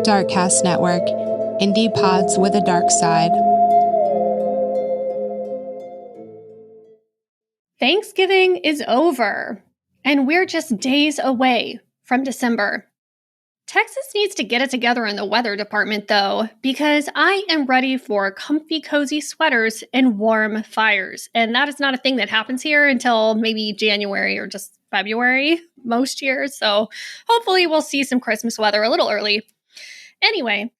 Darkcast Network, indie pods with a dark side. Thanksgiving is over, and we're just days away from December. Texas needs to get it together in the weather department, though, because I am ready for comfy, cozy sweaters and warm fires. And that is not a thing that happens here until maybe January or just February most years. So hopefully we'll see some Christmas weather a little early. Anyway,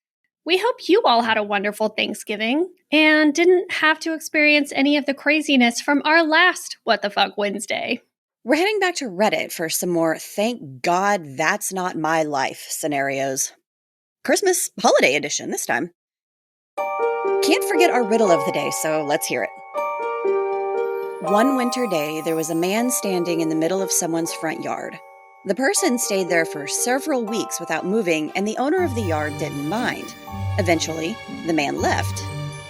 we hope you all had a wonderful Thanksgiving and didn't have to experience any of the craziness from our last What the Fuck Wednesday. We're heading back to Reddit for some more thank God that's not my life scenarios. Christmas holiday edition this time. Can't forget our riddle of the day, so let's hear it. One winter day, there was a man standing in the middle of someone's front yard. The person stayed there for several weeks without moving, and the owner of the yard didn't mind. Eventually, the man left.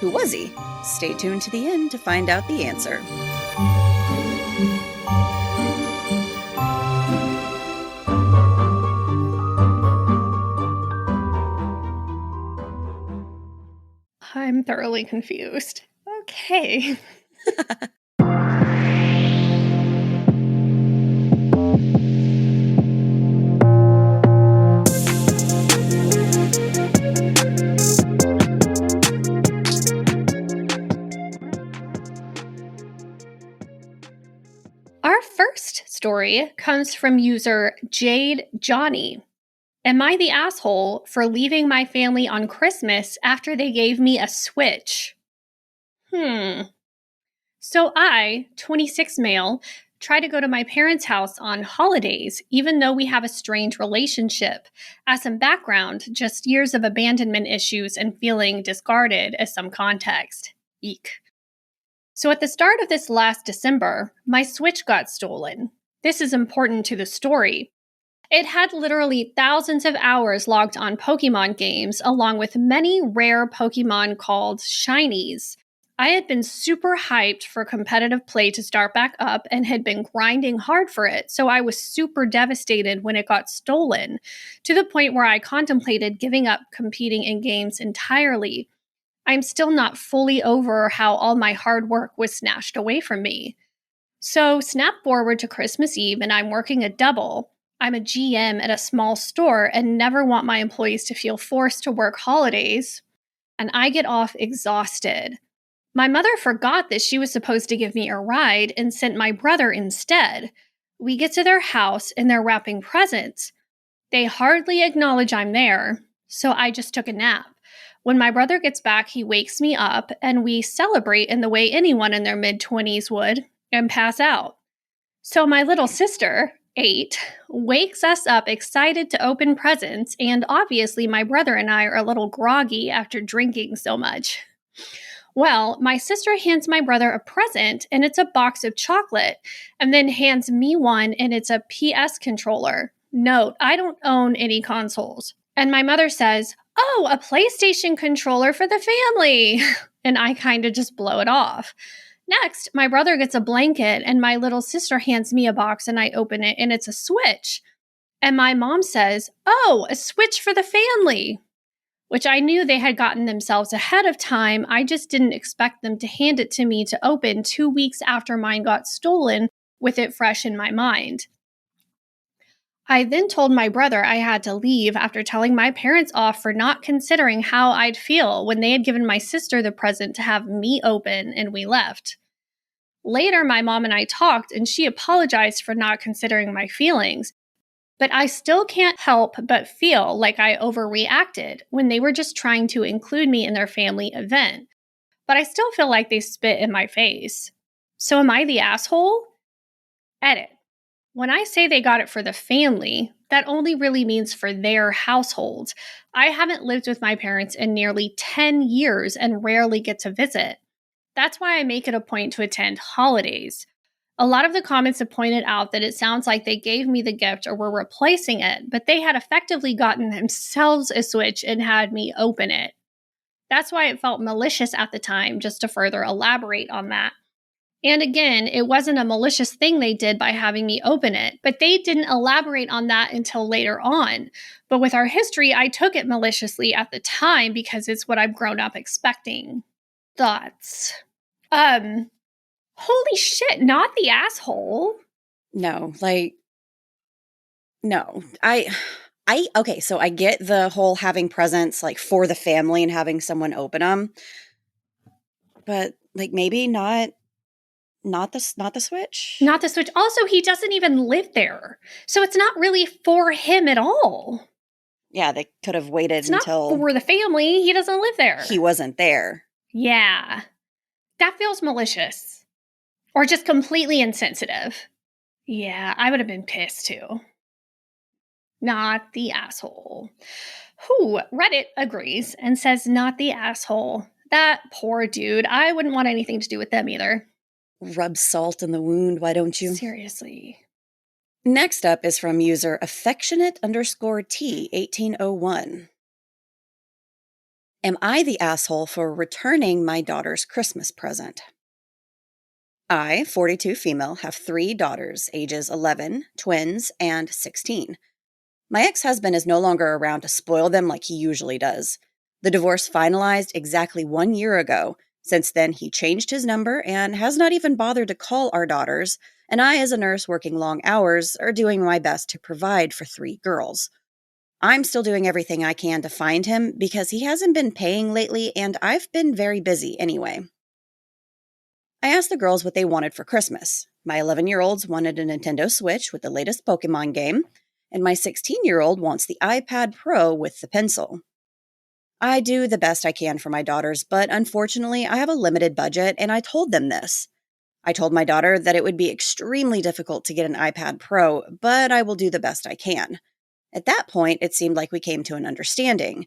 Who was he? Stay tuned to the end to find out the answer. I'm thoroughly confused. Okay. Our first story comes from user Jade Johnny. Am I the asshole for leaving my family on Christmas after they gave me a Switch? So I, 26 male, try to go to my parents' house on holidays, even though we have a strained relationship. As some background, just years of abandonment issues and feeling discarded as some context. Eek. So at the start of this last December, my Switch got stolen. This is important to the story. It had literally thousands of hours logged on Pokemon games, along with many rare Pokemon called Shinies. I had been super hyped for competitive play to start back up and had been grinding hard for it, so I was super devastated when it got stolen, to the point where I contemplated giving up competing in games entirely. I'm still not fully over how all my hard work was snatched away from me. So snap forward to Christmas Eve and I'm working a double. I'm a GM at a small store and never want my employees to feel forced to work holidays. And I get off exhausted. My mother forgot that she was supposed to give me a ride and sent my brother instead. We get to their house and they're wrapping presents. They hardly acknowledge I'm there, so I just took a nap. When my brother gets back, he wakes me up and we celebrate in the way anyone in their mid-20s would and pass out. So my little sister, 8, wakes us up excited to open presents, and obviously my brother and I are a little groggy after drinking so much. Well, my sister hands my brother a present, and it's a box of chocolate, and then hands me one, and it's a PS controller. Note, I don't own any consoles. And my mother says, "Oh, a PlayStation controller for the family." And I kind of just blow it off. Next, my brother gets a blanket, and my little sister hands me a box, and I open it, and it's a Switch. And my mom says, "Oh, a Switch for the family," which I knew they had gotten themselves ahead of time. I just didn't expect them to hand it to me to open 2 weeks after mine got stolen, with it fresh in my mind. I then told my brother I had to leave after telling my parents off for not considering how I'd feel when they had given my sister the present to have me open, and we left. Later, my mom and I talked, and she apologized for not considering my feelings. But I still can't help but feel like I overreacted when they were just trying to include me in their family event. But I still feel like they spit in my face. So am I the asshole? Edit. When I say they got it for the family, that only really means for their household. I haven't lived with my parents in nearly 10 years and rarely get to visit. That's why I make it a point to attend holidays. A lot of the comments have pointed out that it sounds like they gave me the gift or were replacing it, but they had effectively gotten themselves a Switch and had me open it. That's why it felt malicious at the time, just to further elaborate on that. And again, it wasn't a malicious thing they did by having me open it, but they didn't elaborate on that until later on. But with our history, I took it maliciously at the time because it's what I've grown up expecting. Thoughts? Holy shit, not the asshole. No, no. Okay, so I get the whole having presents like for the family and having someone open them. But like maybe not the switch. Not the switch. Also, he doesn't even live there. So it's not really for him at all. Yeah, they could have waited It's not until for the family. He doesn't live there. he wasn't there. Yeah. That feels malicious. Or just completely insensitive. Yeah, I would have been pissed too. Not the asshole. Who Reddit agrees and says not the asshole. That poor dude. I wouldn't want anything to do with them either. Rub salt in the wound, why don't you? Seriously. Next up is from user affectionate_T1801. Am I the asshole for returning my daughter's Christmas present? I, 42 female, have 3 daughters, ages 11, twins, and 16. My ex-husband is no longer around to spoil them like he usually does. The divorce finalized exactly 1 year ago. Since then, he changed his number and has not even bothered to call our daughters, and I, as a nurse working long hours, are doing my best to provide for 3 girls. I'm still doing everything I can to find him because he hasn't been paying lately, and I've been very busy anyway. I asked the girls what they wanted for Christmas. My 11-year-olds wanted a Nintendo Switch with the latest Pokemon game, and my 16-year-old wants the iPad Pro with the pencil. I do the best I can for my daughters, but unfortunately, I have a limited budget, and I told them this. I told my daughter that it would be extremely difficult to get an iPad Pro, but I will do the best I can. At that point, it seemed like we came to an understanding.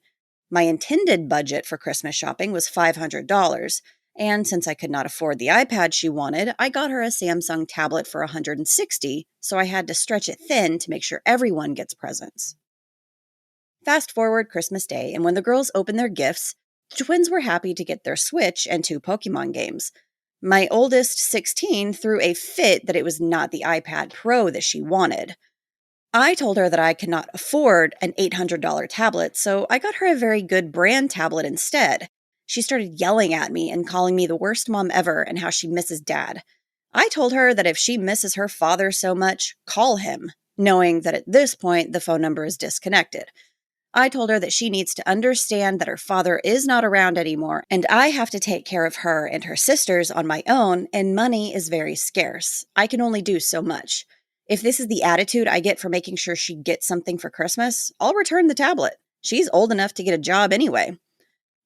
My intended budget for Christmas shopping was $500, and since I could not afford the iPad she wanted, I got her a Samsung tablet for $160, so I had to stretch it thin to make sure everyone gets presents. Fast forward Christmas Day, and when the girls opened their gifts, the twins were happy to get their Switch and 2 Pokemon games. My oldest, 16, threw a fit that it was not the iPad Pro that she wanted. I told her that I could not afford an $800 tablet, so I got her a very good brand tablet instead. She started yelling at me and calling me the worst mom ever and how she misses Dad. I told her that if she misses her father so much, call him, knowing that at this point the phone number is disconnected. I told her that she needs to understand that her father is not around anymore, and I have to take care of her and her sisters on my own, and money is very scarce. I can only do so much. If this is the attitude I get for making sure she gets something for Christmas, I'll return the tablet. She's old enough to get a job anyway.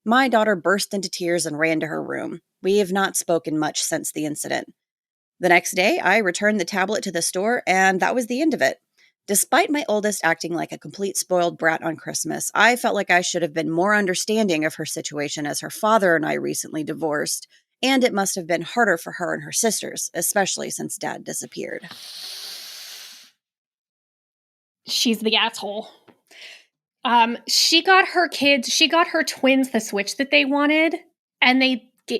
My daughter burst into tears and ran to her room. We have not spoken much since the incident. The next day, I returned the tablet to the store, and that was the end of it. Despite my oldest acting like a complete spoiled brat on Christmas, I felt like I should have been more understanding of her situation as her father and I recently divorced, and it must have been harder for her and her sisters, especially since Dad disappeared. She's the asshole. She got her twins the Switch that they wanted, and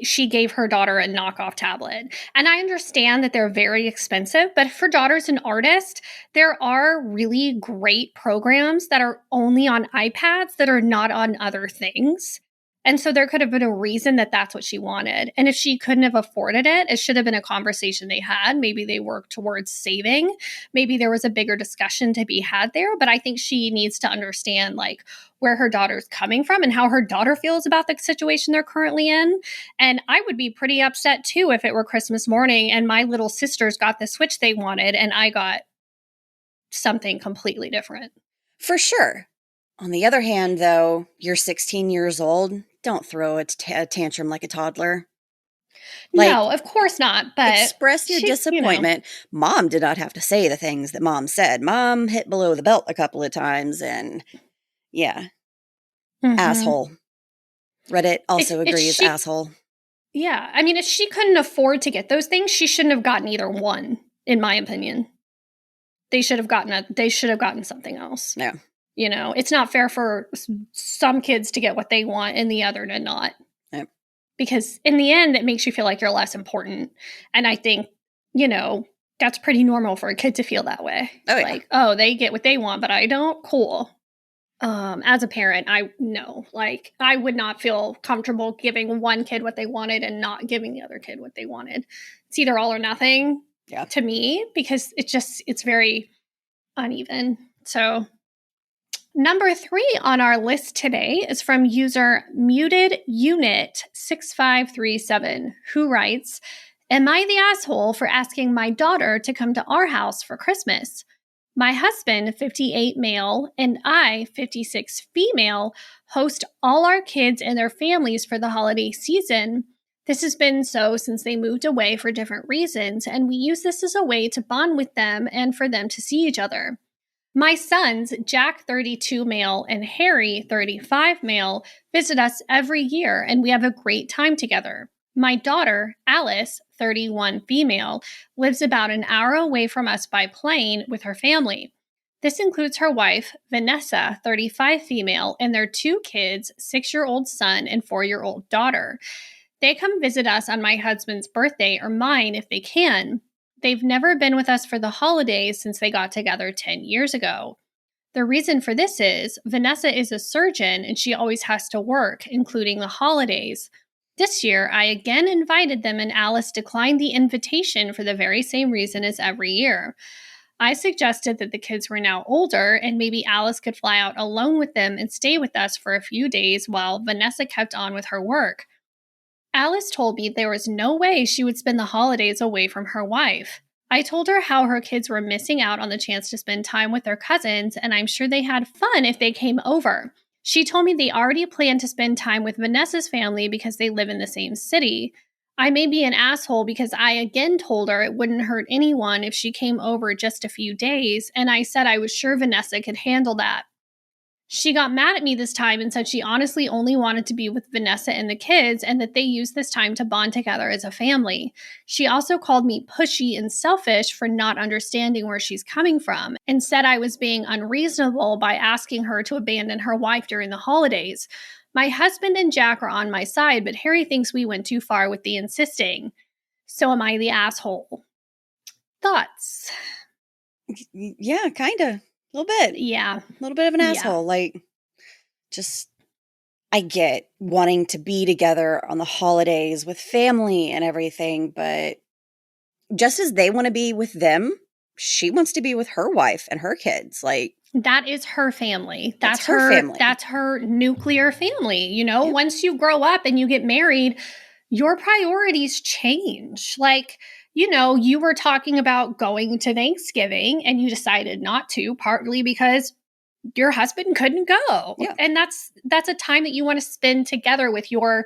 she gave her daughter a knockoff tablet. And I understand that they're very expensive, but for daughter's an artist, there are really great programs that are only on iPads that are not on other things. And so there could have been a reason that that's what she wanted. And if she couldn't have afforded it, it should have been a conversation they had. Maybe they worked towards saving. Maybe there was a bigger discussion to be had there. But I think she needs to understand like where her daughter's coming from and how her daughter feels about the situation they're currently in. And I would be pretty upset too if it were Christmas morning and my little sisters got the Switch they wanted and I got something completely different. For sure. On the other hand, though, you're 16 years old. Don't throw a tantrum like a toddler. No, of course not. But express your disappointment. Mom did not have to say the things that Mom said. Mom hit below the belt a couple of times, and yeah, asshole. Reddit also agrees, asshole. Yeah, I mean, if she couldn't afford to get those things, she shouldn't have gotten either one. In my opinion, they should have gotten something else. Yeah. You know, it's not fair for some kids to get what they want and the other to not. Yep. because in the end, it makes you feel like you're less important. And I think, that's pretty normal for a kid to feel that way. Oh, yeah. Like, oh, they get what they want, but I don't. Cool. As a parent, I would not feel comfortable giving one kid what they wanted and not giving the other kid what they wanted. It's either all or nothing to me, because it's very uneven. So number 3 on our list today is from user Muted Unit 6537, who writes, "Am I the asshole for asking my daughter to come to our house for Christmas? My husband, 58 male, and I, 56 female, host all our kids and their families for the holiday season. This has been so since they moved away for different reasons, and we use this as a way to bond with them and for them to see each other. My sons, Jack, 32 male, and Harry, 35 male, visit us every year, and we have a great time together. My daughter, Alice, 31 female, lives about an hour away from us by plane with her family. This includes her wife, Vanessa, 35 female, and their 2 kids, 6-year-old son and 4-year-old daughter. They come visit us on my husband's birthday or mine if they can. They've never been with us for the holidays since they got together 10 years ago. The reason for this is Vanessa is a surgeon and she always has to work, including the holidays. This year, I again invited them and Alice declined the invitation for the very same reason as every year. I suggested that the kids were now older and maybe Alice could fly out alone with them and stay with us for a few days while Vanessa kept on with her work. Alice told me there was no way she would spend the holidays away from her wife. I told her how her kids were missing out on the chance to spend time with their cousins, and I'm sure they had fun if they came over. She told me they already planned to spend time with Vanessa's family because they live in the same city. I may be an asshole because I again told her it wouldn't hurt anyone if she came over just a few days, and I said I was sure Vanessa could handle that. She got mad at me this time and said she honestly only wanted to be with Vanessa and the kids and that they used this time to bond together as a family. She also called me pushy and selfish for not understanding where she's coming from and said I was being unreasonable by asking her to abandon her wife during the holidays. My husband and Jack are on my side, but Harry thinks we went too far with the insisting. So am I the asshole? Thoughts? Yeah, kind of. A little bit. Yeah. A little bit of an asshole. Like, just, I get wanting to be together on the holidays with family and everything, but just as they want to be with them, she wants to be with her wife and her kids. Like, that is her family. That's her family. That's her nuclear family. Once you grow up and you get married, your priorities change. Like, you were talking about going to Thanksgiving and you decided not to, partly because your husband couldn't go. Yeah. And that's a time that you want to spend together with your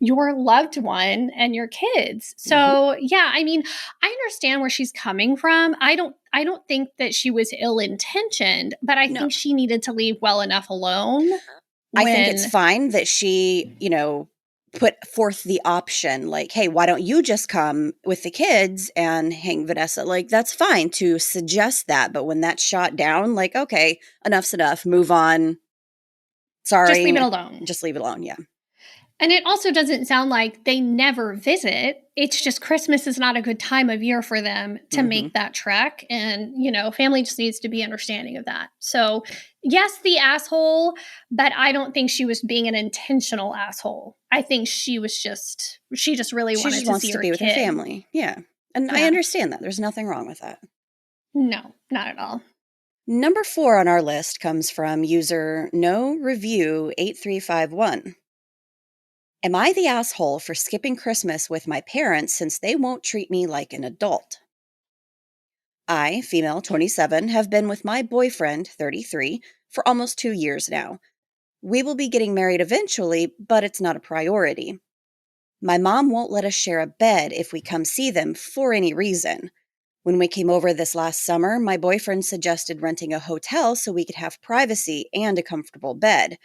loved one and your kids. So, yeah, I mean, I understand where she's coming from. I don't think that she was ill-intentioned, but I think she needed to leave well enough alone. I think it's fine that she, put forth the option, like, hey, why don't you just come with the kids and hang Vanessa? Like, that's fine to suggest that. But when that's shot down, like, okay, enough's enough. Move on. Sorry. Just leave it alone. Just leave it alone, yeah. And it also doesn't sound like they never visit. It's just Christmas is not a good time of year for them to make that trek. And, family just needs to be understanding of that. So, yes, the asshole, but I don't think she was being an intentional asshole. I think she just really wanted to see her be with her family. Yeah. And I understand that. There's nothing wrong with that. No, not at all. Number 4 on our list comes from user No Review 8351. Am I the asshole for skipping Christmas with my parents since they won't treat me like an adult? I, female 27, have been with my boyfriend, 33, for almost 2 years now. We will be getting married eventually, but it's not a priority. My mom won't let us share a bed if we come see them for any reason. When we came over this last summer, my boyfriend suggested renting a hotel so we could have privacy and a comfortable bed.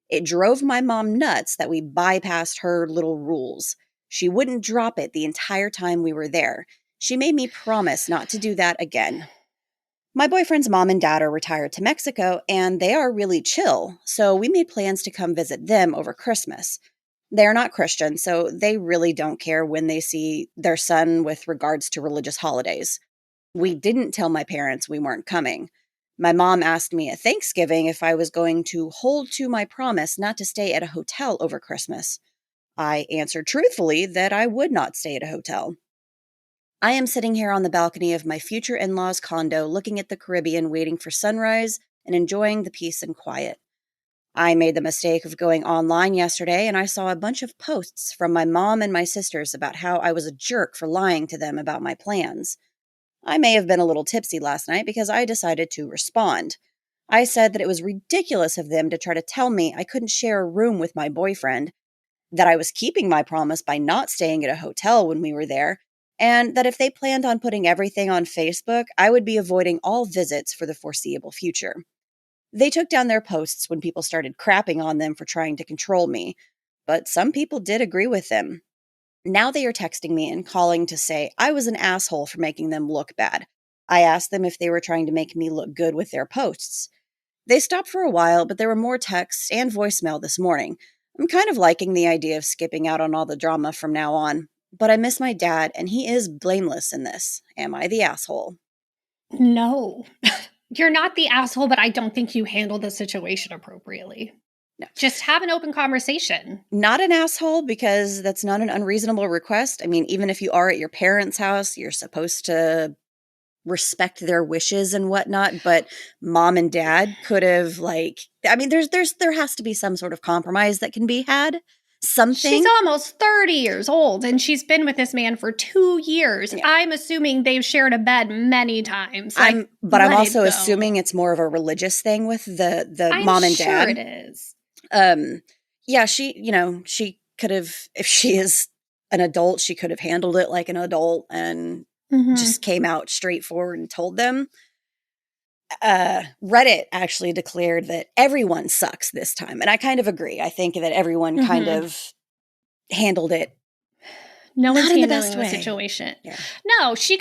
It drove my mom nuts that we bypassed her little rules. She wouldn't drop it the entire time we were there. She made me promise not to do that again. My boyfriend's mom and dad are retired to Mexico, and they are really chill, so we made plans to come visit them over Christmas. They're not Christian, so they really don't care when they see their son with regards to religious holidays. We didn't tell my parents we weren't coming. My mom asked me at Thanksgiving if I was going to hold to my promise not to stay at a hotel over Christmas. I answered truthfully that I would not stay at a hotel. I am sitting here on the balcony of my future in-laws' condo looking at the Caribbean, waiting for sunrise and enjoying the peace and quiet. I made the mistake of going online yesterday and I saw a bunch of posts from my mom and my sisters about how I was a jerk for lying to them about my plans. I may have been a little tipsy last night because I decided to respond. I said that it was ridiculous of them to try to tell me I couldn't share a room with my boyfriend, that I was keeping my promise by not staying at a hotel when we were there, and that if they planned on putting everything on Facebook, I would be avoiding all visits for the foreseeable future. They took down their posts when people started crapping on them for trying to control me, but some people did agree with them. Now they are texting me and calling to say I was an asshole for making them look bad. I asked them if they were trying to make me look good with their posts. They stopped for a while, but there were more texts and voicemail this morning. I'm kind of liking the idea of skipping out on all the drama from now on, but I miss my dad, and he is blameless in this. Am I the asshole? No. You're not the asshole, but I don't think you handled the situation appropriately. No. Just have an open conversation. Not an asshole, because that's not an unreasonable request. I mean, even if you are at your parents' house, you're supposed to respect their wishes and whatnot, but mom and dad could have, there has to be some sort of compromise that can be had. Something. She's almost 30 years old and she's been with this man for 2 years. Yeah. I'm assuming they've shared a bed many times. I'm also assuming it's more of a religious thing with the mom and dad. I'm sure it is. Yeah, she could have, if she is an adult, she could have handled it like an adult and just came out straightforward and told them. Reddit actually declared that everyone sucks this time. And I kind of agree. I think that everyone kind of handled it. No one's handling the situation. Yeah. No, she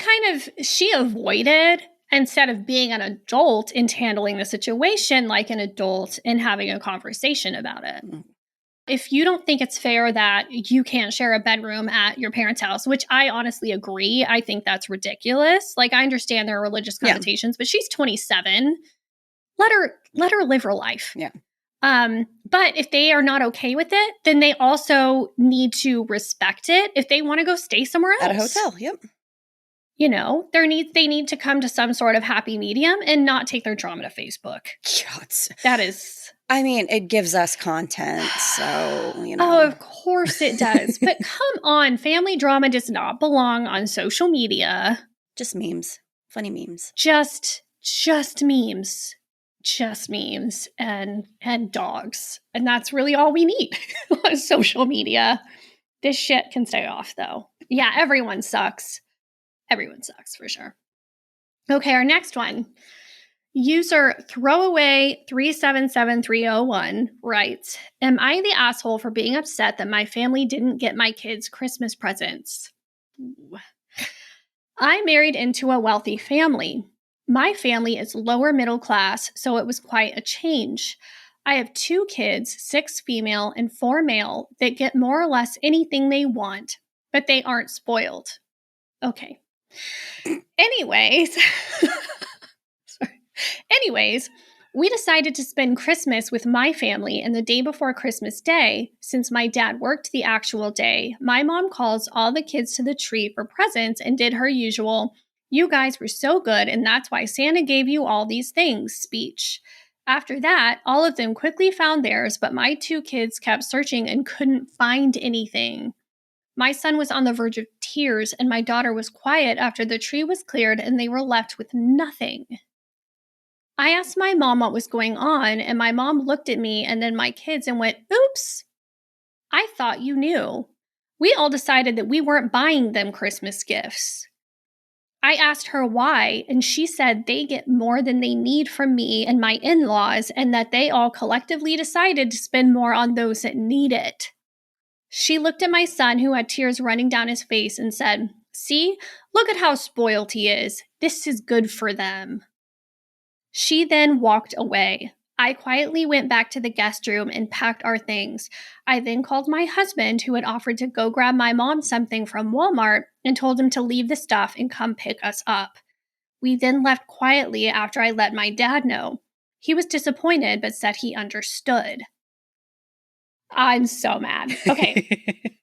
avoided, instead of being an adult in handling the situation like an adult and having a conversation about it. Mm-hmm. If you don't think it's fair that you can't share a bedroom at your parents' house, which I honestly agree, I think that's ridiculous. Like, I understand there are religious connotations, but she's 27. Let her live her life. Yeah. But if they are not okay with it, then they also need to respect it. If they want to go stay somewhere else. At a hotel, yep. You know, they need to come to some sort of happy medium and not take their drama to Facebook. That is... I mean, it gives us content, so, you know. Oh, of course it does. But come on, family drama does not belong on social media. Just memes. Funny memes. Just memes. Just memes and dogs. And that's really all we need on social media. This shit can stay off, though. Yeah, everyone sucks. Everyone sucks, for sure. Okay, our next one. User Throwaway377301 writes, am I the asshole for being upset that my family didn't get my kids Christmas presents? Ooh. I married into a wealthy family. My family is lower middle class, so it was quite a change. I have 2 kids, 6 female and 4 male, that get more or less anything they want, but they aren't spoiled. Okay. Anyways, we decided to spend Christmas with my family, and the day before Christmas Day, since my dad worked the actual day, my mom calls all the kids to the tree for presents and did her usual, "You guys were so good, and that's why Santa gave you all these things" speech. After that, all of them quickly found theirs, but my 2 kids kept searching and couldn't find anything. My son was on the verge of tears, and my daughter was quiet after the tree was cleared and they were left with nothing. I asked my mom what was going on, and my mom looked at me and then my kids and went, "Oops, I thought you knew. We all decided that we weren't buying them Christmas gifts." I asked her why, and she said they get more than they need from me and my in-laws, and that they all collectively decided to spend more on those that need it. She looked at my son, who had tears running down his face, and said, "See, look at how spoiled he is. This is good for them." She then walked away. I quietly went back to the guest room and packed our things. I then called my husband, who had offered to go grab my mom something from Walmart, and told him to leave the stuff and come pick us up. We then left quietly after I let my dad know. He was disappointed but said he understood. I'm so mad. Okay.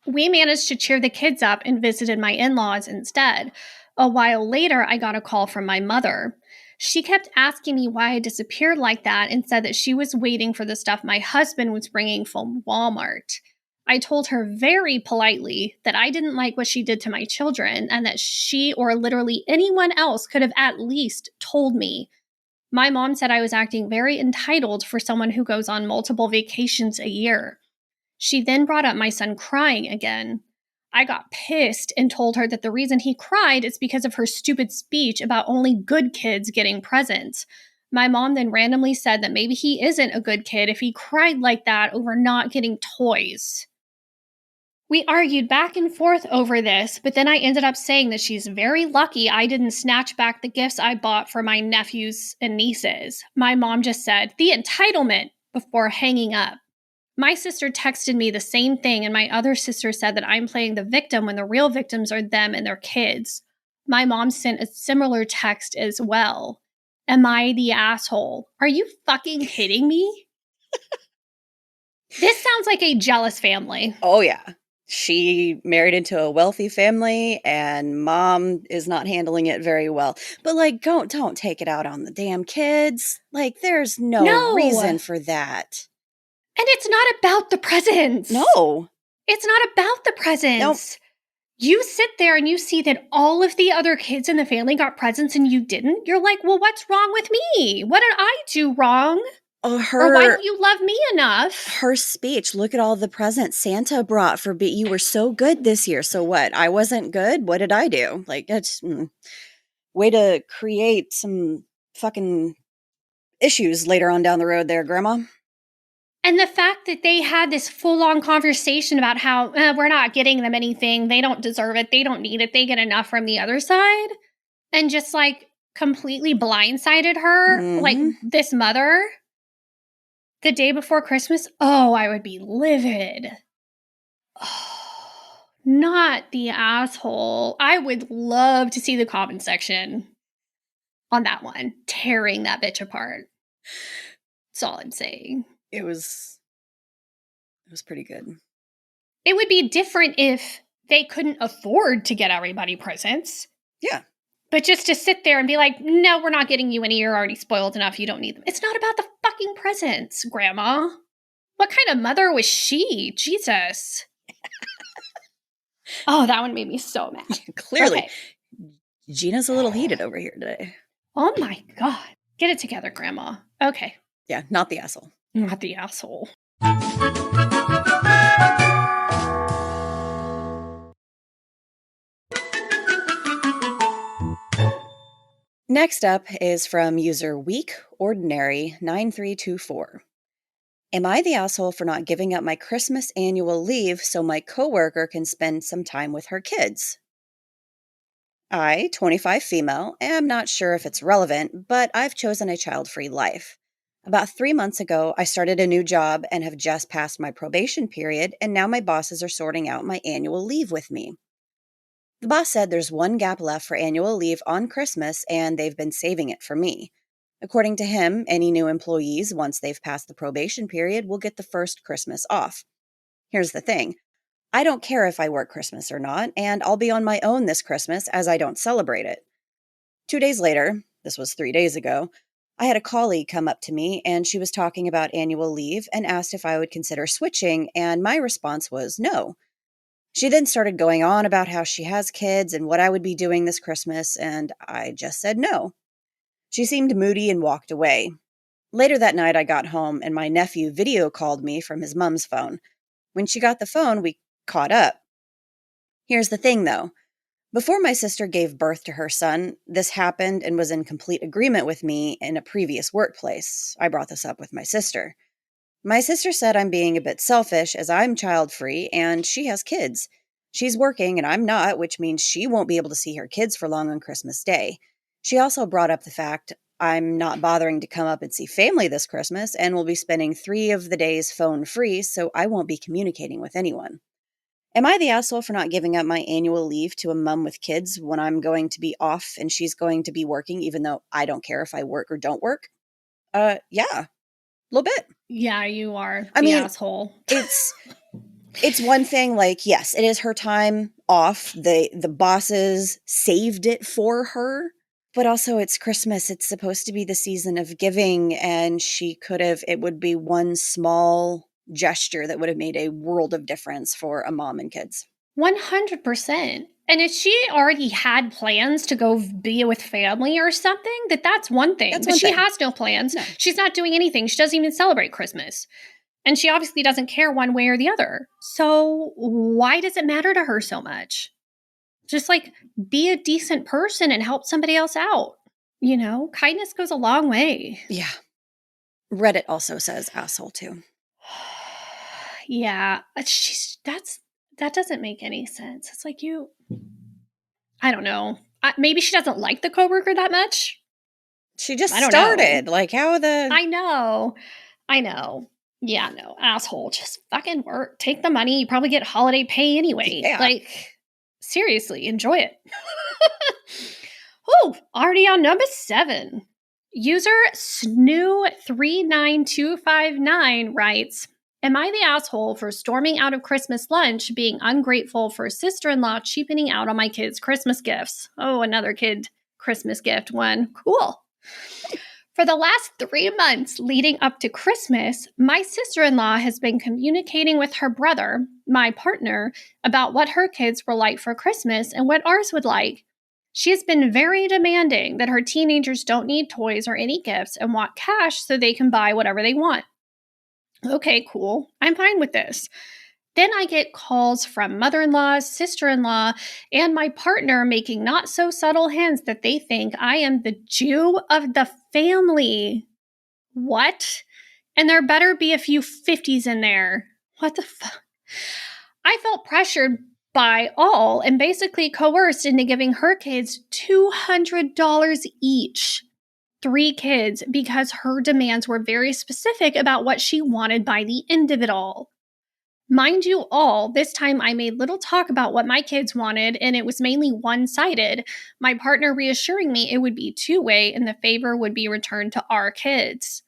We managed to cheer the kids up and visited my in-laws instead. A while later, I got a call from my mother. She kept asking me why I disappeared like that and said that she was waiting for the stuff my husband was bringing from Walmart. I told her very politely that I didn't like what she did to my children and that she or literally anyone else could have at least told me. My mom said I was acting very entitled for someone who goes on multiple vacations a year. She then brought up my son crying again. I got pissed and told her that the reason he cried is because of her stupid speech about only good kids getting presents. My mom then randomly said that maybe he isn't a good kid if he cried like that over not getting toys. We argued back and forth over this, but then I ended up saying that she's very lucky I didn't snatch back the gifts I bought for my nephews and nieces. My mom just said, "The entitlement," before hanging up. My sister texted me the same thing, and my other sister said that I'm playing the victim when the real victims are them and their kids. My mom sent a similar text as well. Am I the asshole? Are you fucking kidding me? This sounds like a jealous family. Oh, yeah. She married into a wealthy family and mom is not handling it very well. But like, don't take it out on the damn kids. Like, there's no reason for that. And it's not about the presents. No. It's not about the presents. Nope. You sit there and you see that all of the other kids in the family got presents and you didn't. You're like, well, what's wrong with me? What did I do wrong? Or why don't you love me enough? Her speech, look at all the presents Santa brought for you were so good this year. So what? I wasn't good? What did I do? Like, it's way to create some fucking issues later on down the road there, Grandma. And the fact that they had this full-on conversation about how we're not getting them anything, they don't deserve it, they don't need it, they get enough from the other side, and just like completely blindsided her, like this mother, the day before Christmas, I would be livid. Oh, not the asshole. I would love to see the comment section on that one, tearing that bitch apart. That's all I'm saying. It was pretty good. It would be different if they couldn't afford to get everybody presents. Yeah. But just to sit there and be like, no, we're not getting you any. You're already spoiled enough. You don't need them. It's not about the fucking presents, Grandma. What kind of mother was she? Jesus. Oh, that one made me so mad. Clearly. Okay. Gina's a little heated over here today. Oh my God. Get it together, Grandma. Okay. Yeah, not the asshole. Not the asshole. Next up is from user Week Ordinary 9324. Am I the asshole for not giving up my Christmas annual leave so my coworker can spend some time with her kids? I, 25 female, am not sure if it's relevant, but I've chosen a child-free life. About 3 months ago, I started a new job and have just passed my probation period, and now my bosses are sorting out my annual leave with me. The boss said there's one gap left for annual leave on Christmas, and they've been saving it for me. According to him, any new employees, once they've passed the probation period, will get the first Christmas off. Here's the thing. I don't care if I work Christmas or not, and I'll be on my own this Christmas as I don't celebrate it. 2 days later, this was 3 days ago, I had a colleague come up to me, and she was talking about annual leave and asked if I would consider switching, and my response was no. She then started going on about how she has kids and what I would be doing this Christmas, and I just said no. She seemed moody and walked away. Later that night, I got home, and my nephew video called me from his mom's phone. When she got the phone, we caught up. Here's the thing, though. Before my sister gave birth to her son, this happened and was in complete agreement with me in a previous workplace. I brought this up with my sister. My sister said I'm being a bit selfish as I'm child-free and she has kids. She's working and I'm not, which means she won't be able to see her kids for long on Christmas Day. She also brought up the fact I'm not bothering to come up and see family this Christmas and will be spending 3 of the days phone free, so I won't be communicating with anyone. Am I the asshole for not giving up my annual leave to a mom with kids when I'm going to be off and she's going to be working, even though I don't care if I work or don't work? Yeah, a little bit. Yeah, you are I the mean, asshole. It's one thing, like, yes, it is her time off. The bosses saved it for her, but also it's Christmas. It's supposed to be the season of giving, and it would be one small gesture that would have made a world of difference for a mom and kids. 100%. And if she already had plans to go be with family or something, that's one thing. That's but one she thing. has no plans. No. She's not doing anything. She doesn't even celebrate Christmas. And she obviously doesn't care one way or the other. So why does it matter to her so much? Just like be a decent person and help somebody else out. You know, kindness goes a long way. Yeah. Reddit also says asshole too. Yeah, that doesn't make any sense. It's like I don't know. Maybe she doesn't like the coworker that much. She just I don't started. know. Like, how the... I know. Yeah, no, asshole. Just fucking work. Take the money. You probably get holiday pay anyway. Yeah. Like, seriously, enjoy it. Oh, already on number 7. User Snoo39259 writes, am I the asshole for storming out of Christmas lunch, being ungrateful for sister-in-law cheapening out on my kids' Christmas gifts? Oh, another kid Christmas gift one. Cool. For the last 3 months leading up to Christmas, my sister-in-law has been communicating with her brother, my partner, about what her kids were like for Christmas and what ours would like. She has been very demanding that her teenagers don't need toys or any gifts and want cash so they can buy whatever they want. Okay, cool. I'm fine with this. Then I get calls from mother-in-law, sister-in-law, and my partner making not so subtle hints that they think I am the Jew of the family. What? And there better be a few 50s in there. What the fuck? I felt pressured by all and basically coerced into giving her kids $200 each. 3 kids because her demands were very specific about what she wanted by the end of it all. Mind you all, this time I made little talk about what my kids wanted, and it was mainly one-sided, my partner reassuring me it would be two-way and the favor would be returned to our kids.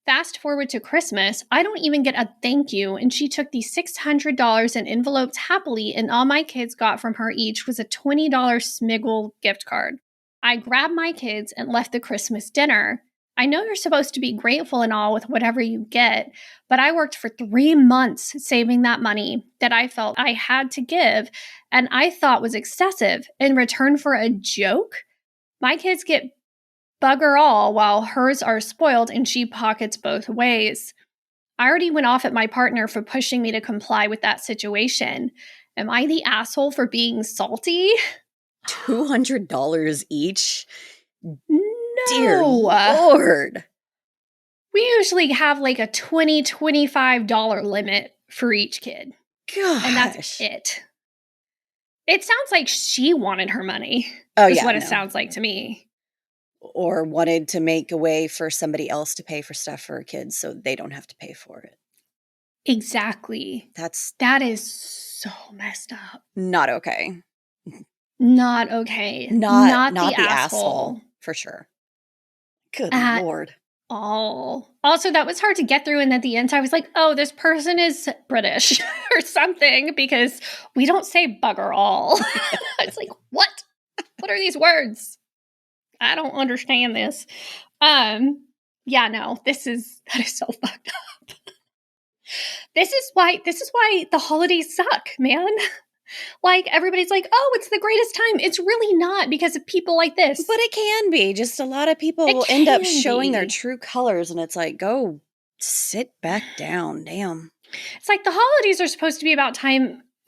Fast forward to Christmas, I don't even get a thank you, and she took the $600 in envelopes happily, and all my kids got from her each was a $20 Smiggle gift card. I grabbed my kids and left the Christmas dinner. I know you're supposed to be grateful and all with whatever you get, but I worked for 3 months saving that money that I felt I had to give and I thought was excessive in return for a joke. My kids get bugger all while hers are spoiled and she pockets both ways. I already went off at my partner for pushing me to comply with that situation. Am I the asshole for being salty? $200 each? No. Dear Lord. We usually have like a $20, $25 limit for each kid. Gosh. And that's it. It sounds like she wanted her money. Oh, is yeah, what it sounds like to me. Or wanted to make a way for somebody else to pay for stuff for her kids so they don't have to pay for it. Exactly. That is so messed up. Not okay. Not okay. Not the asshole. For sure. Good Lord. All. Also, that was hard to get through. And at the end, I was like, oh, this person is British or something because we don't say bugger all. It's like, what? What are these words? I don't understand this. Yeah, no, that is so fucked up. This is why the holidays suck, man. Like, everybody's like, oh, it's the greatest time. It's really not because of people like this. But it can be. Just a lot of people will end up showing their true colors, and it's like, go sit back down. Damn. It's like the holidays are supposed to be about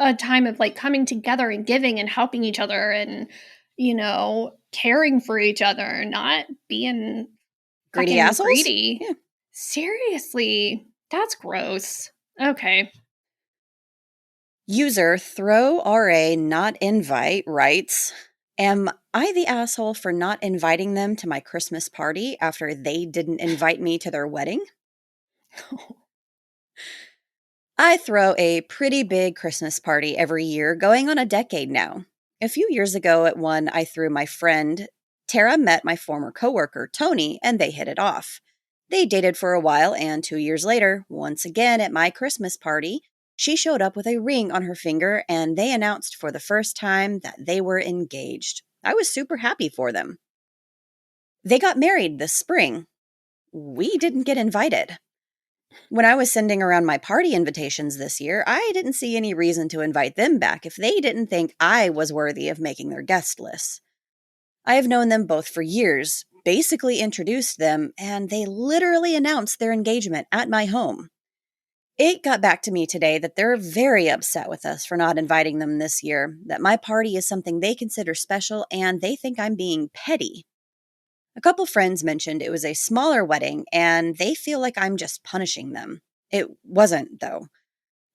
a time of like coming together and giving and helping each other and, you know, caring for each other, not being greedy assholes. Greedy. Yeah. Seriously. That's gross. Okay. User throw RA not invite writes, am I the asshole for not inviting them to my Christmas party after they didn't invite me to their wedding? I throw a pretty big Christmas party every year, going on a decade now. A few years ago at one, I threw my friend Tara met my former coworker, Tony, and they hit it off. They dated for a while, and 2 years later, once again at my Christmas party, she showed up with a ring on her finger, and they announced for the first time that they were engaged. I was super happy for them. They got married this spring. We didn't get invited. When I was sending around my party invitations this year, I didn't see any reason to invite them back if they didn't think I was worthy of making their guest list. I have known them both for years, basically introduced them, and they literally announced their engagement at my home. It got back to me today that they're very upset with us for not inviting them this year, that my party is something they consider special, and they think I'm being petty. A couple friends mentioned it was a smaller wedding, and they feel like I'm just punishing them. It wasn't, though.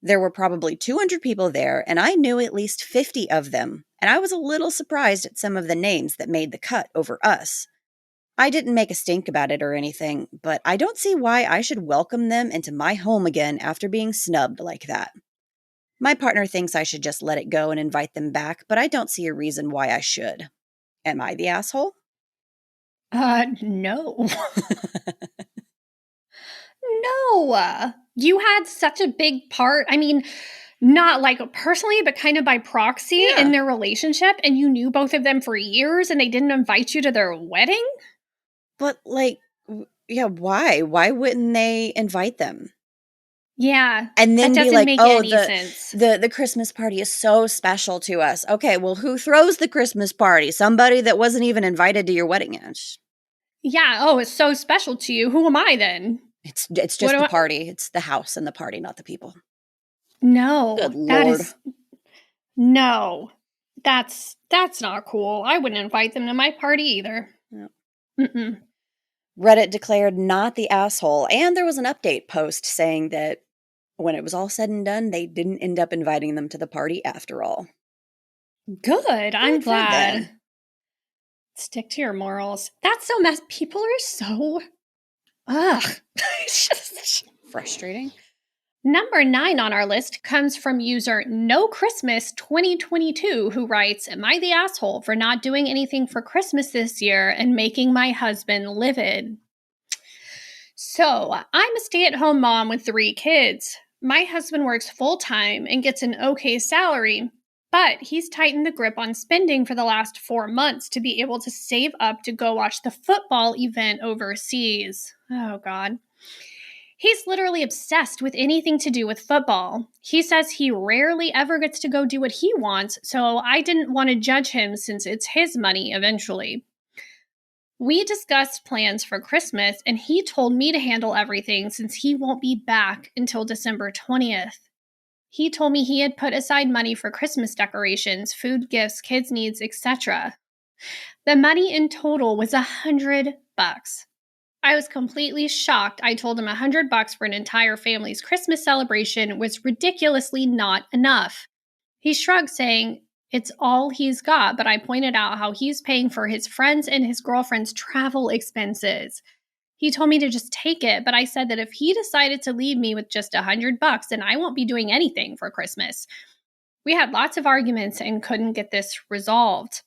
There were probably 200 people there, and I knew at least 50 of them, and I was a little surprised at some of the names that made the cut over us. I didn't make a stink about it or anything, but I don't see why I should welcome them into my home again after being snubbed like that. My partner thinks I should just let it go and invite them back, but I don't see a reason why I should. Am I the asshole? No. No. You had such a big part. I mean, not like personally, but kind of by proxy in their relationship, and you knew both of them for years and they didn't invite you to their wedding? But, why? Why wouldn't they invite them? Yeah. And then that be doesn't like, make oh, any sense. the Christmas party is so special to us. Okay, well, who throws the Christmas party? Somebody that wasn't even invited to your wedding. Yeah. Oh, it's so special to you. Who am I then? It's just the party. It's the house and the party, not the people. No. Good that Lord. is no. That's not cool. I wouldn't invite them to my party either. No. Mm-mm. Reddit declared not the asshole, and there was an update post saying that when it was all said and done, they didn't end up inviting them to the party after all. Good. I'm Good for glad. them. Stick to your morals. That's so mess. People are so. Ugh. It's just Frustrating. Number 9 on our list comes from user No Christmas 2022, who writes, "Am I the asshole for not doing anything for Christmas this year and making my husband livid?" So, I'm a stay-at-home mom with 3 kids. My husband works full-time and gets an okay salary, but he's tightened the grip on spending for the last 4 months to be able to save up to go watch the football event overseas. Oh, God. He's literally obsessed with anything to do with football. He says he rarely ever gets to go do what he wants, so I didn't want to judge him since it's his money eventually. We discussed plans for Christmas, and he told me to handle everything since he won't be back until December 20th. He told me he had put aside money for Christmas decorations, food, gifts, kids' needs, etc. The money in total was $100. I was completely shocked. I told him $100 for an entire family's Christmas celebration was ridiculously not enough. He shrugged, saying, "It's all he's got," but I pointed out how he's paying for his friends' and his girlfriend's travel expenses. He told me to just take it, but I said that if he decided to leave me with just $100, then I won't be doing anything for Christmas. We had lots of arguments and couldn't get this resolved.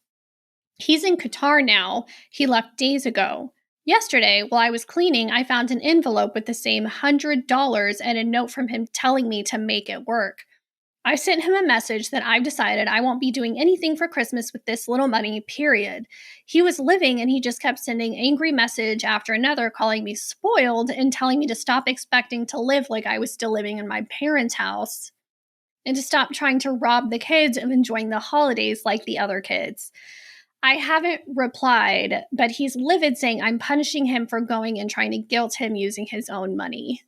He's in Qatar now. He left days ago. Yesterday, while I was cleaning, I found an envelope with the same $100 and a note from him telling me to make it work. I sent him a message that I've decided I won't be doing anything for Christmas with this little money, period. He was living and he just kept sending angry message after another, calling me spoiled and telling me to stop expecting to live like I was still living in my parents' house and to stop trying to rob the kids of enjoying the holidays like the other kids. I haven't replied, but he's livid, saying I'm punishing him for going and trying to guilt him using his own money.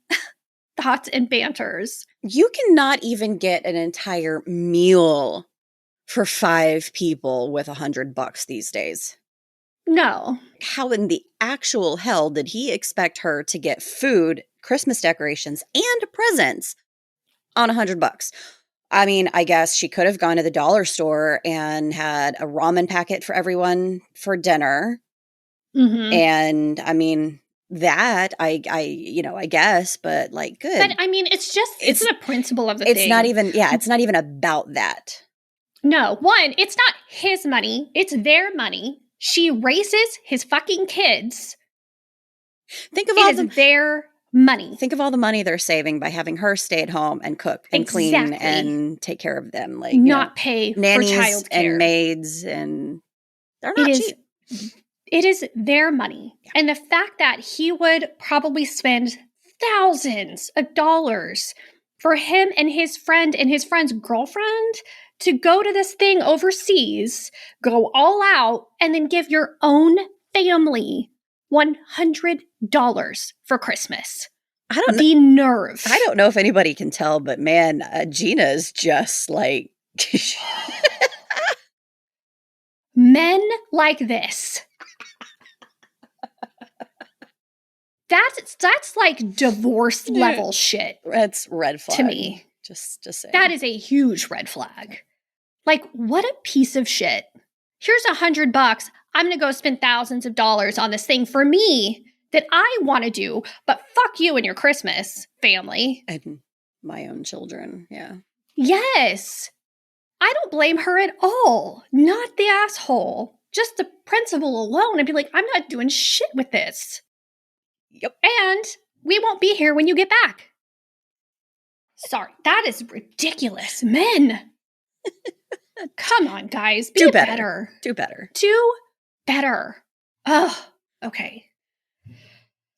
Thoughts and banters. You cannot even get an entire meal for 5 people with $100 these days. No. How in the actual hell did he expect her to get food, Christmas decorations, and presents on $100? I mean, I guess she could have gone to the dollar store and had a ramen packet for everyone for dinner. Mm-hmm. And I mean, that I guess, but like, good. But I mean, it's the principle of the It's thing. not even, it's not even about that. No, one, it's not his money. It's their money. She raises his fucking kids. Think of their money. Think of all the money they're saving by having her stay at home and cook and clean and take care of them. Like, not pay nannies for childcare and maids, and they're not cheap. It is their money. Yeah. And the fact that he would probably spend thousands of dollars for him and his friend and his friend's girlfriend to go to this thing overseas, go all out, and then give your own family $100 for Christmas. I don't know. The nerve. I don't know if anybody can tell, but man, Gina's just like... Men like this. That's like divorce level shit. That's red flag to me. Just to say. That is a huge red flag. Like, what a piece of shit. Here's $100. I'm going to go spend thousands of dollars on this thing for me that I want to do, but fuck you and your Christmas, family. And my own children, yeah. Yes. I don't blame her at all. Not the asshole. Just the principle alone. I'd be like, I'm not doing shit with this. Yep. And we won't be here when you get back. Sorry, that is ridiculous. Men. Come on, guys. Be better. Do better. Do better. Oh, okay.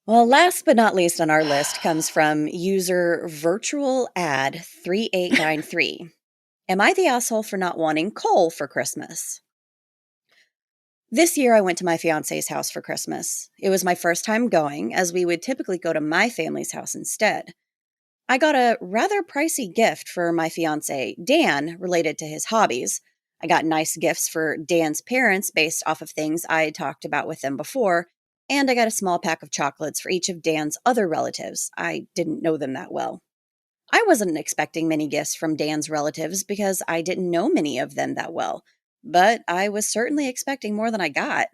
Well, last but not least on our list comes from user virtualad3893. Am I the asshole for not wanting coal for Christmas? This year, I went to my fiance's house for Christmas. It was my first time going, as we would typically go to my family's house instead. I got a rather pricey gift for my fiance, Dan, related to his hobbies. I got nice gifts for Dan's parents based off of things I had talked about with them before, and I got a small pack of chocolates for each of Dan's other relatives. I didn't know them that well. I wasn't expecting many gifts from Dan's relatives because I didn't know many of them that well, but I was certainly expecting more than I got.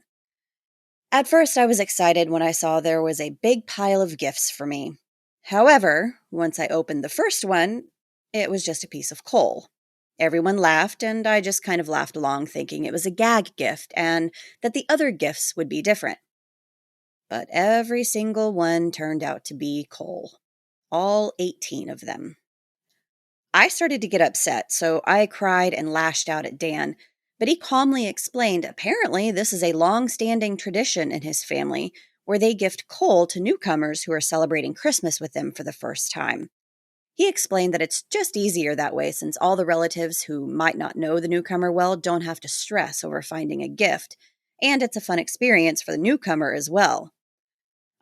At first, I was excited when I saw there was a big pile of gifts for me. However, once I opened the first one, it was just a piece of coal. Everyone laughed, and I just kind of laughed along, thinking it was a gag gift and that the other gifts would be different. But every single one turned out to be coal. All 18 of them. I started to get upset, so I cried and lashed out at Dan, but he calmly explained apparently this is a long-standing tradition in his family where they gift coal to newcomers who are celebrating Christmas with them for the first time. He explained that it's just easier that way since all the relatives who might not know the newcomer well don't have to stress over finding a gift, and it's a fun experience for the newcomer as well.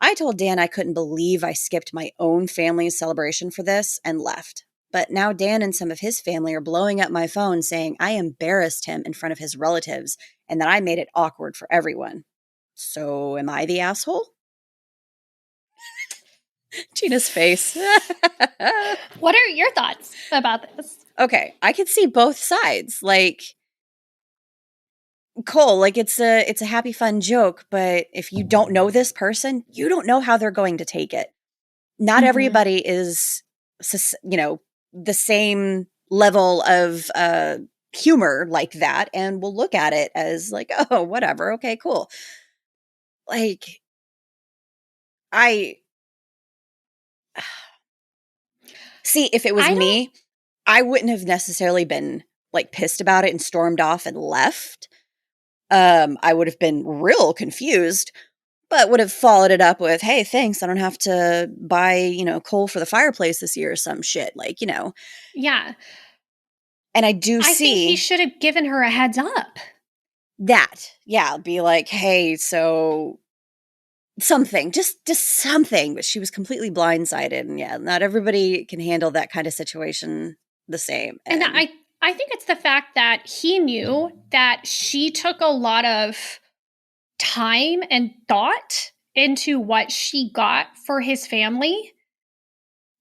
I told Dan I couldn't believe I skipped my own family's celebration for this and left. But now Dan and some of his family are blowing up my phone saying I embarrassed him in front of his relatives and that I made it awkward for everyone. So am I the asshole? Gina's face. What are your thoughts about this? Okay, I can see both sides. Like, cool, like it's a happy, fun joke, but if you don't know this person, you don't know how they're going to take it. Not everybody is, the same level of humor like that, and will look at it as like, oh, whatever, okay, cool. Like, see, if it was me, I wouldn't have necessarily been like pissed about it and stormed off and left. I would have been real confused, but would have followed it up with, hey, thanks, I don't have to buy, coal for the fireplace this year or some shit. Like, Yeah. And I think he should have given her a heads up. That. Yeah. Be like, hey, so something, just something. But she was completely blindsided. And yeah, not everybody can handle that kind of situation the same. And I think it's the fact that he knew that she took a lot of time and thought into what she got for his family.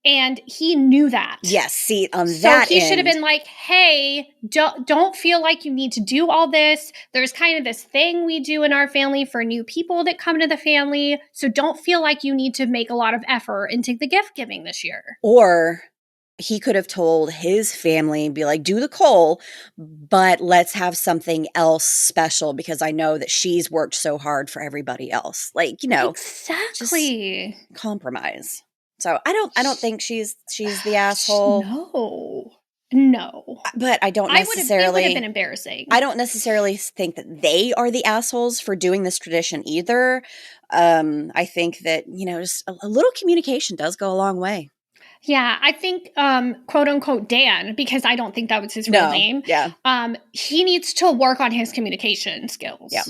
And he knew that. Yes, see, on So that he should have end- been like, hey, don't feel like you need to do all this. There's kind of this thing we do in our family for new people that come to the family. So don't feel like you need to make a lot of effort into the gift giving this year. Or he could have told his family, be like, do the coal, but let's have something else special because I know that she's worked so hard for everybody else. Like, you know, Exactly. just compromise. So I don't think she's the asshole. No. But I don't necessarily. It would have been embarrassing. I don't necessarily think that they are the assholes for doing this tradition either. I think that, you know, just a little communication does go a long way. Yeah, I think quote unquote Dan, because I don't think that was his real name. Yeah. He needs to work on his communication skills. Yeah.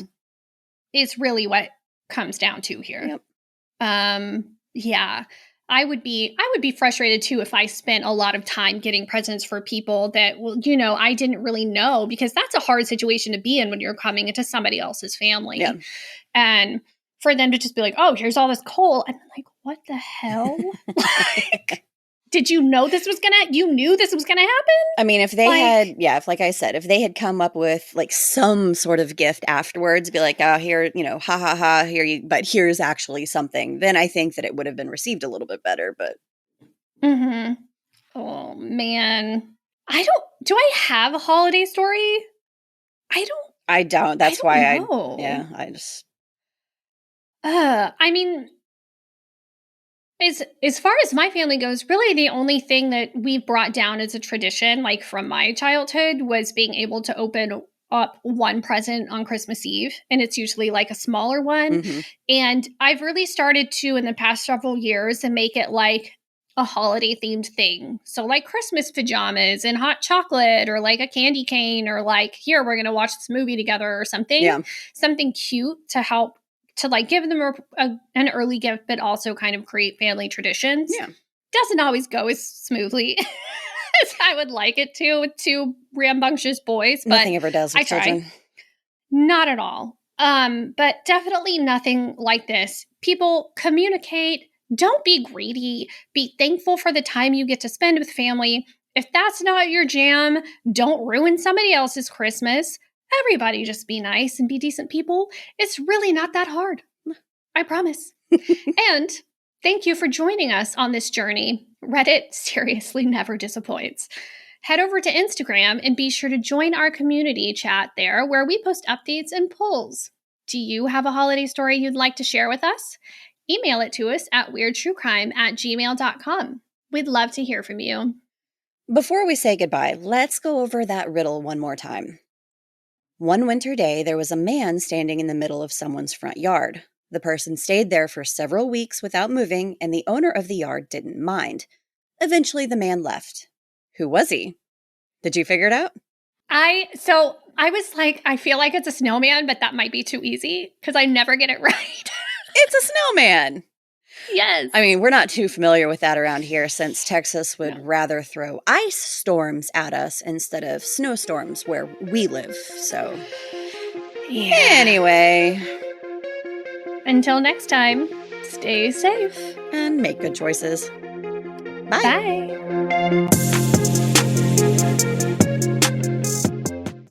Is really what comes down to here. Yep. Yeah. I would be frustrated too if I spent a lot of time getting presents for people that, well, you know, I didn't really know, because that's a hard situation to be in when you're coming into somebody else's family. Yeah. And for them to just be like, oh, here's all this coal. I'm like, what the hell? Like, did you know you knew this was gonna happen? I mean, if they had, like I said, if they had come up with like some sort of gift afterwards, be like, oh, here, you know, ha ha ha, but here's actually something, then I think that it would have been received a little bit better. But oh man, do I have a holiday story? I don't. That's why know. I just. I mean, as far as my family goes, really the only thing that we've brought down as a tradition, like from my childhood, was being able to open up one present on Christmas Eve. And it's usually like a smaller one. Mm-hmm. And I've really started to, in the past several years, and make it like a holiday themed thing. So like Christmas pajamas and hot chocolate, or like a candy cane, or like, here, we're going to watch this movie together or something. Yeah. Something cute to help to like give them an early gift, but also kind of create family traditions. Yeah. Doesn't always go as smoothly as I would like it to with two rambunctious boys. But nothing ever does with children. Not at all. But definitely nothing like this. People communicate. Don't be greedy. Be thankful for the time you get to spend with family. If that's not your jam, don't ruin somebody else's Christmas. Everybody just be nice and be decent people. It's really not that hard. I promise. And thank you for joining us on this journey. Reddit seriously never disappoints. Head over to Instagram and be sure to join our community chat there, where we post updates and polls. Do you have a holiday story you'd like to share with us? Email it to us at weirdtruecrime@gmail.com. We'd love to hear from you. Before we say goodbye, let's go over that riddle one more time. One winter day, there was a man standing in the middle of someone's front yard. The person stayed there for several weeks without moving, and the owner of the yard didn't mind. Eventually, the man left. Who was he? Did you figure it out? I was like, I feel like it's a snowman, but that might be too easy because I never get it right. It's a snowman. Yes. I mean, we're not too familiar with that around here, since Texas would rather throw ice storms at us instead of snowstorms where we live. So, yeah. Anyway. Until next time, stay safe. And make good choices. Bye. Bye.